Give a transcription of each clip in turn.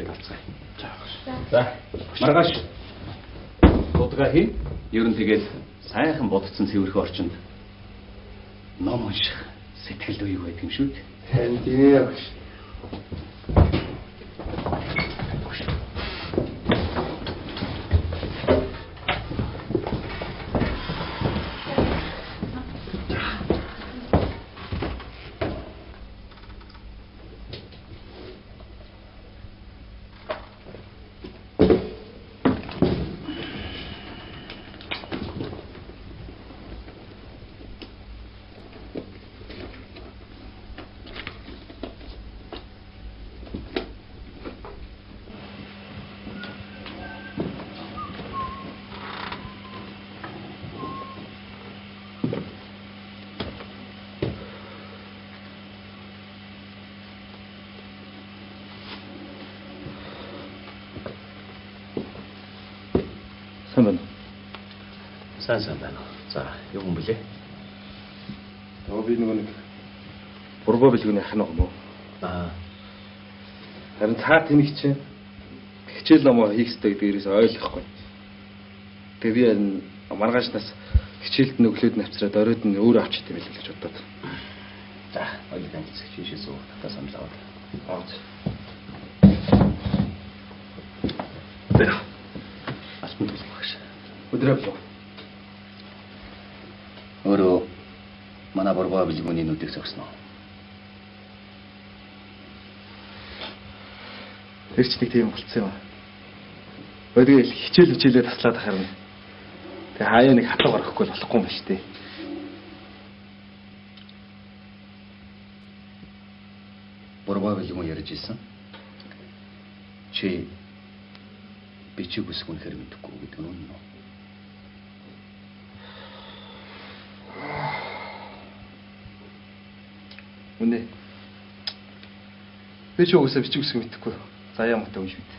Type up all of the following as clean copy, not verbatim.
хэлээд авцгаая. За. Маргааш. Дуудгаа хий. Ер нь тэгээд сайхан бодцсон цэвэрхэн орчинд ном унших сэтгэл үе байдаг юм шүү дээ. Харин тийм ээ. Сайн байна. За, юу юм блэ? Би нэг Бурбоо билгүүний ах нэг юм уу? Харин цаа тэнэг чинь хичээл номоо хийх ёстой гэдгээрээс ойлгохгүй. Тэгээ би харин маргаашнаас хичээлд нүглөөд навцраад оройд нь өөр авч идэм билээ гэж бодоод. За, ойлголт хийшээ суу та саналаад. Авч. Тэр. Алтан төлөв багш. Өдрөө. Өөрөө манай Бурбоо билгүүний нүдийг зогсноо. Тэр ч нэг тийм болцсон юм. Өдгөө хичээлээ таслаад харна. Тэгээ хаяа нэг хатуу гарахгүй болохгүй юм ба штэ. Бурбоо билгүүн ярьж ирсэн. Чи бичиг үсгүүн хэрэг мэдэхгүй гэдэг нь үнэн үү? Үнэ. Би ч үгүйсээ бичиг үсэг мэдэхгүй. Заяа муутай юм шиг бит.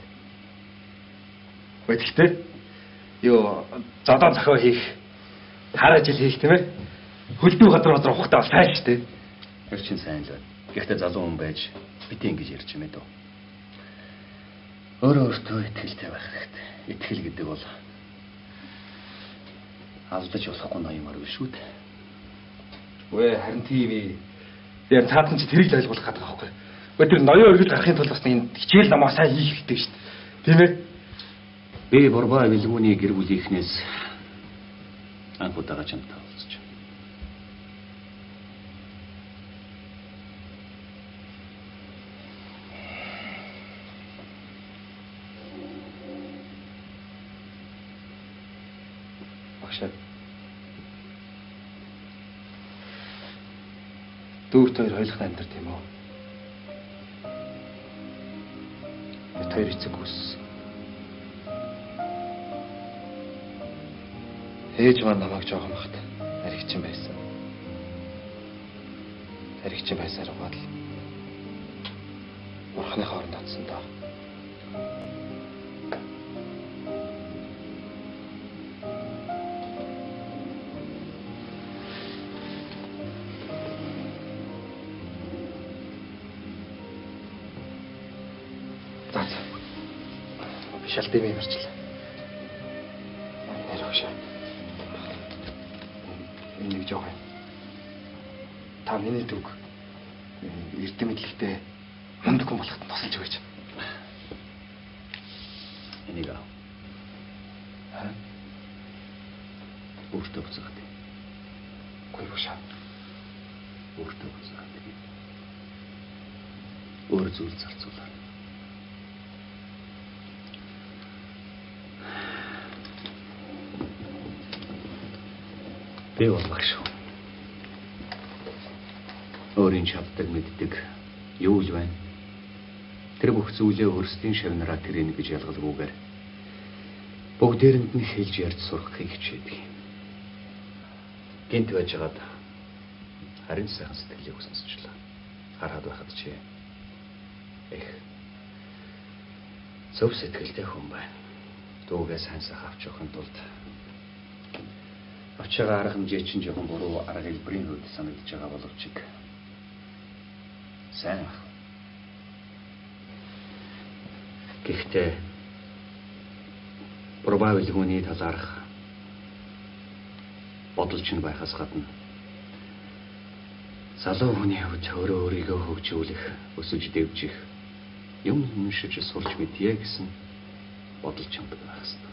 Гэхдээ юу зодоо захиа хийх, хараа жил хийх тийм ээ. Хөлдөө гадар ухтаа бас сайн шүү дээ. Тэр чинь сайн л байна. Гэхдээ залуу хүн байж битээ ингэж ярьж юм ээ дөө. Өөртөө итгэлтэй байх хэрэгтэй. Итгэл гэдэг бол алдаж болохгүй ноёмор биш үү? Үе харин тийм. Яг цаатан чи тэрийг л ойлгуулах гэдэг байхгүй. Гэхдээ тэр ноён өргөл гарахын тулд бас энэ хичээл намаа сайн хийх хэрэгтэй шүү дээ. Тийм ээ. Би Бурбоо билгүүний гэр бүлийнхнээс анх удаага чамтай уулзч. Багшаа. Дүүрт хоёр ойлгох амьдрт юм уу? Бид хоёр эцэг үс. Ээж маань намайг жоохон бахт аригчин байсан. Аригчин байсаар гол бурхны хооронд татсан доо. Шалтгаан юм ярьчлаа. Нэр хөшөө. Энийг жоох юм. Та миний дүг эрдэм мэдлэгтэй мундаг хүн болоход тусалж өгөөч. Энийг аа. Өөртөө буцаад. Гүр хөшөө. Өөртөө буцаад. Өөр зүйл зарцуулаа. Би бол багш. Өөрийн чаддаг мэддэг юу л байна. Тэр бүх зүйлээ өөрсдийн шавнараа тэрэн гэж ялгалгүйгээр бүгдээрэнд нь хэлж ярьж сурахыг хичээдэг. Гинт байжгаад харин сайхан сэтгэлийг сонсчлаа. Хараад байхад чи зөв сэтгэлтэй хүн байна. Дүүгээ сайн сайхан авч явахын тулд авчаага арга хэмжээ чинь жоохон буруу арга хэлбэрийн хувьд санагдаж байгаа боловч сайн ах. Гэхдээ probably хүний талаарх бодолч нь байхаас гадна залуу хүний хувьд өөрөө өөрийгөө хөгжүүлэх, өсөж дэвжих, юм уншиж сурч мэдье гэсэн бодолч юм байх хэрэгтэй.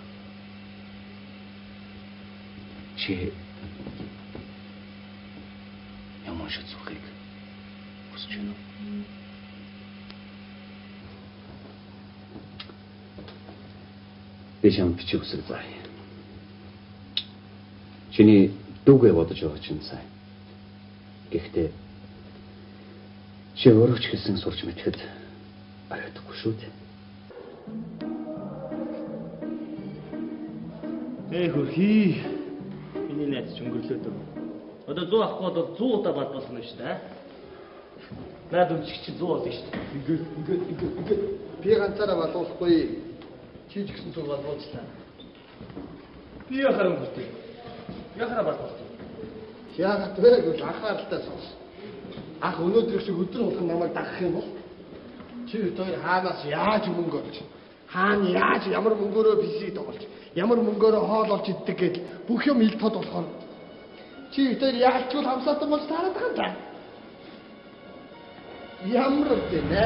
Чи юм уншиж сурахыг хүсэж байна уу? Дэшам бичиг үсэг заа. Чиний дүүгээ бодож байгаа чинь сайн. Гэхдээ чи өөрөө ч гэсэн сурч мэдэхэд арайдаггүй шүү дээ. Хөрхий. Миний найз ч өнгөрлөөд. Одоо 100 авахгүй бол 100 удаа бад болох нь шүү дээ. Наад өмчч 100 болно шүү дээ. Ингээд. Би ганцаараа балуулахгүй. Чи ч гэсэн зур балуулчлаа. Би яхаар өнгөртэй. Яхаараа балуулсан. Яагаад вэ гэж анхааралтай сонс. Ах өнөөдөр шиг өдөр болгон намайг дагах юм бол чи хоёр хаанаас яаж мөнгө олж, хаана яаж ямар мөнгөөрөө бисийг тоглож, ямар мөнгөөрөө хоол олж иддэг гэж бүх юм ил тод болохоор чи хоёр яаж ч хамсаатан болж таарад байгаа юм да. Ямар үгүй нэ.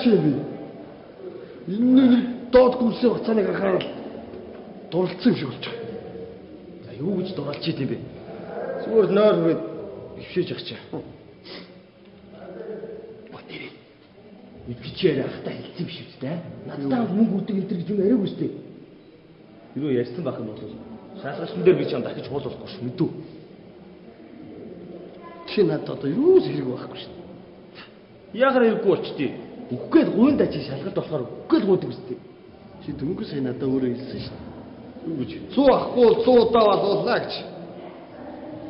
Сташеви. Энэ доод гүрсээ хуцааныг харахаар дурлцсан юм шиг болж байгаа. За юу гэж дурлж идэв бэ? Зүгээр нойр хүрээд өвшөөж ах чи. Батэрэ. Би чи яриа ахтаа хэлсэн биш үү те? Надад мөнгө өгдөг энэ гэж юм яриаг үстэй. Юу ярьсан байх юм бол шалгалтын дээр би чам дахиж хуулуулахгүй ш мэдүү. Чи надад одоо юус хэрэг байхгүй шүү. Яагаад хэрэггүй болчтий? Үхгээд гуйндаа чи шалгалт болохоор үхгээд гуйдаг үстэй. Чи дөнгөж сая надад өөрөө хэлсэн шүү. Юу гэж? 100 ахгүй 100 удаа балууллаа гэж.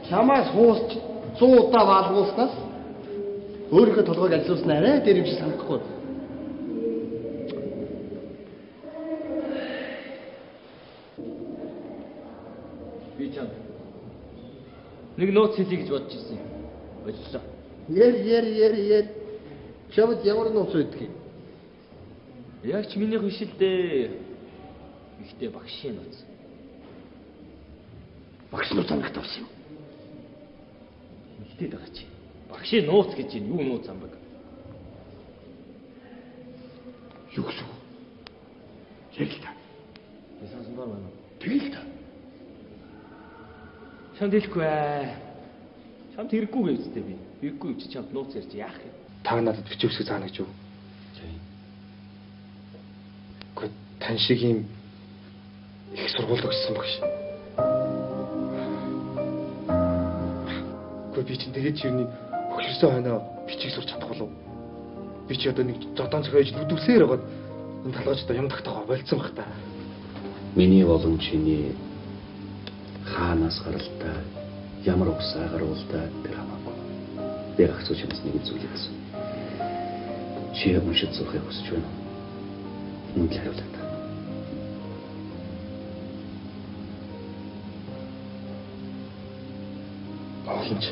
Чамаас хуусч 100 удаа балуулснаас өөрийнхөө толгойг альсуулсан арай дээр юм шиг санагдахгүй. Би чам нэг нууц хэлье гэж бодож ирсэн юм. Боллоо. Яр. Чамд ямар нууц өгдөг юм? Яг ч минийх биш л дээ. Ихтэй багшийн нууц. Багш нууц санагт авсан юм. Ихтэй байгаа чи. Багшийн нууц гэж юу нууц ам баг? Юу гэсэн үг? Яг л та. Би сансан доо байна. Тэгэл та. Чамд хэлэхгүй ээ. Чамд хэрэггүй гэвчтэй би. Хэрэггүй гэж чамд нууц ярьж яах юм? Та надад бичиг үсэг заана гэж юу? Гэхдээ тань шиг юм их сургууль өгсөн багш. Гэхдээ би чинь тэгээд чирний хөлөрсөн хойноо бичиг сурч чадахгүй болов. Би чи одоо нэг зодон зохиож нүдвсээр байгаад энэ талгаачдаа юм тагтагаа болцсон баг та. Миний болон чиний хаанаас гаралтай, ямар угсаа гаруултай тэр хамаагүй. Би ахсууч юмс нэг зүйл хэлсэн. Чи уншиж сурахыг хүсэж байна уу? Үнд хариулаад. Олонч.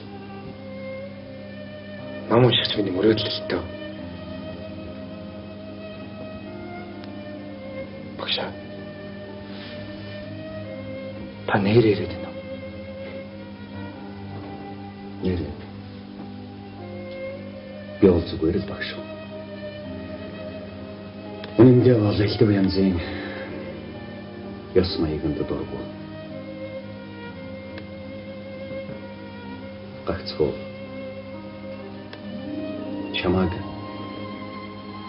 Ном уншиж миний мөрөөдлөлтөө. Багшаа. Та нэр яриад байна уу? Нэр. Би бол зүгээр л багш. Үнэндээ бол элдв янзын ёс маягийн дургу. Гагцхүү. Чамаг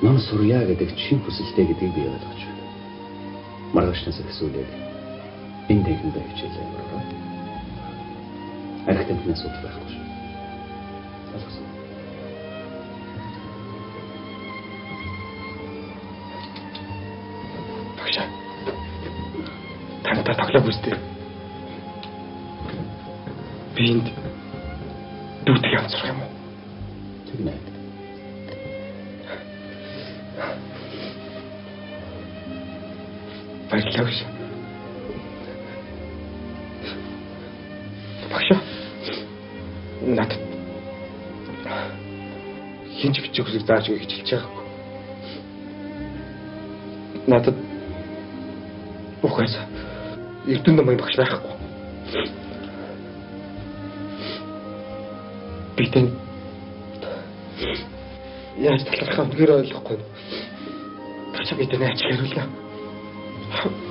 ном сурья гэдэг чин хүсэлтэй гэдгийг би ойлгож байна. Маргаашнаас эхлүүлээд энэ дэгэндээ хичээлээ явуулаа. Архитектурын асуудал байхгүй шүү. Ойлгосон. Багшаа. Тантай тоглох үстэй. Би энд дүүтэй явцрах юм уу? Тэгнэ. Баярлалаа багш. Багш. Надад хинч бичих хүсэл зааж өгье гэж хэлж байгаагүй. Надад ухаасаа Эрдэнэ намын багш байхгүй. Би тань яаж талархаа үнээр ойлгохгүй. Багш би тань аач хэрүүлнэ.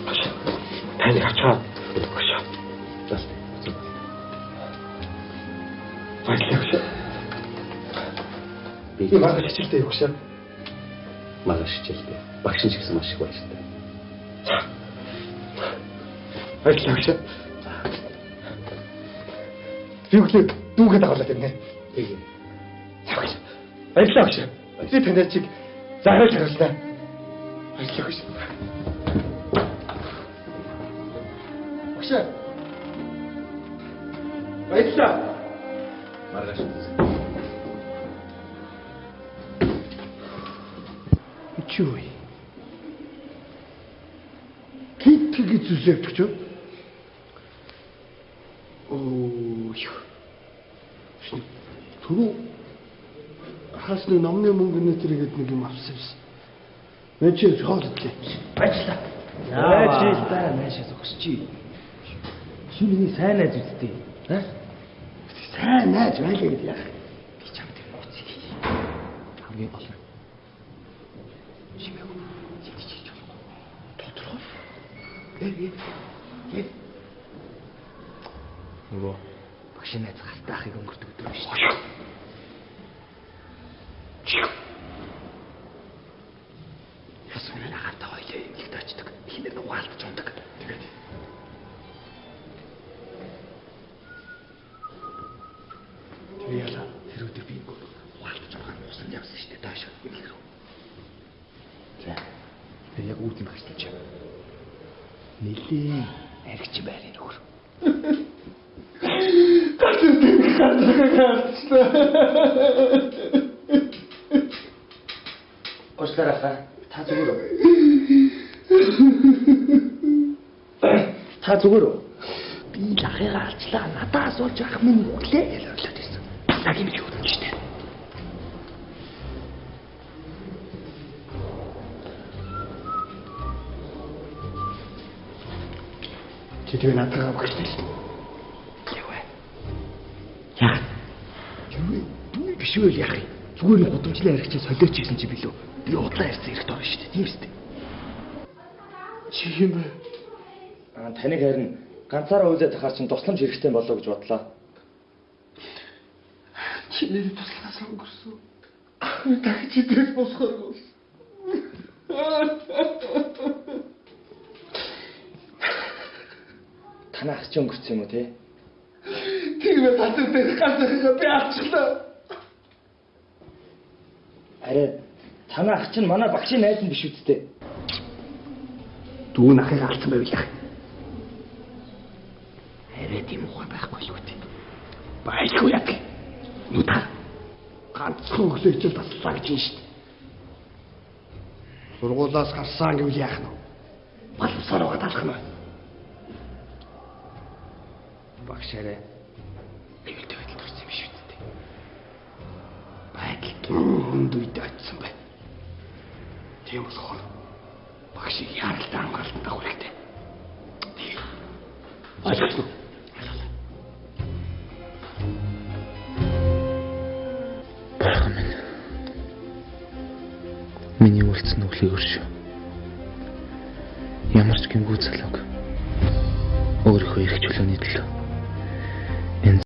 Багш таны ачаа багш. Баярлалаа. Би маргааш хичээлтэй явах шээ. Маргааш хичээлтэй. Багш нь ч гэсэн маш их баяртай. Баярлалаа. Би өглөө дүүгээ дагуулаад ирнэ. Тэгээ. Баярлалаа багш. Би танай чиг зааж харуулнаа. Баярлалаа багш. Багш. Баярлалаа. Маргааш. Чүй. Тэгж зүсэвч чөө. Оо. Түрүү хасны номны мөнгөний зэрэгэд нэг юм авсан юм. Мэн чи хоолдлээ. Баярлалаа. Яа, наашаа зогсчий. Шиний сайн найз үсттэй. Аа? Сайн найз байлаа гэдэг яах. Би чамд тэр нууцыг хий. Хамгийн гол нь шимээг хийж болохгүй. Тодорхой. Нөгөө багшийн найз галтаахыг өнгөрдөг өдөр биш. Ясны нахад хойлоо ингэлд очдөг. Хинээр нугаалдж ундаг. Тэгээд яла тэр өдөр би нугаалдж байгаа нь усан явсан шүү дээ. Дааш ингээл рүү. За. Тэр яг үүдэн багшлаж байна. Нилээ аригч байрын нөхөр. Ослараа та зүгээр үү? Та зүгээр үү? Би лахыг алчлаа надаас олж ах минь өглөө гэж ойлоод байсан. Лагийн би юу гэж дээ. Чи надад багштай. Яа. Яа. Юу биш үү яах юм? Зүгээр нь гудамжлын аригчаа солиоч хийсэн чи билүү? Би удлаа ярьсан эрэхт орно шүү дээ. Тийм үстэй. Чи юм бэ? Таныг харин ганцаараа үлдээд тахаар чинь тусламж хэрэгтэй болоо гэж бодлоо. Чи нэр туслахаас өнгөрсөн. Дахиж идрээс босхоогүй. Танаас ч өнгөрсөн юм уу те? Тэгээ татвар дээр ганцаараа би авчлаа. Арай танаа ах чинь манай багшийн найз нь биш үсттэй. Дүү нахыг алдсан байвал. Арай тийм ухаан байхгүй л үгүй. Байхгүй яг. Нүдэ. Ганцхан өглөө хичээл таслаа гэж юм шүү дээ. Сургуулаас гарсан гэвэл яах нь вэ? Балсаар угаад алах нь. Багшаараа аюултай байдалд орсон юм шүү дээ. Байдал хүнд үедээ очсон бай. Тийм болохоор багшийг яралтай ангаалтанд авах хэрэгтэй. Тийм. Ойлгосон уу? Миний үлдсэн өглийг өршөө. Ямар ч гингүү залууг өөрийнхөө эрх чөлөөний төлөө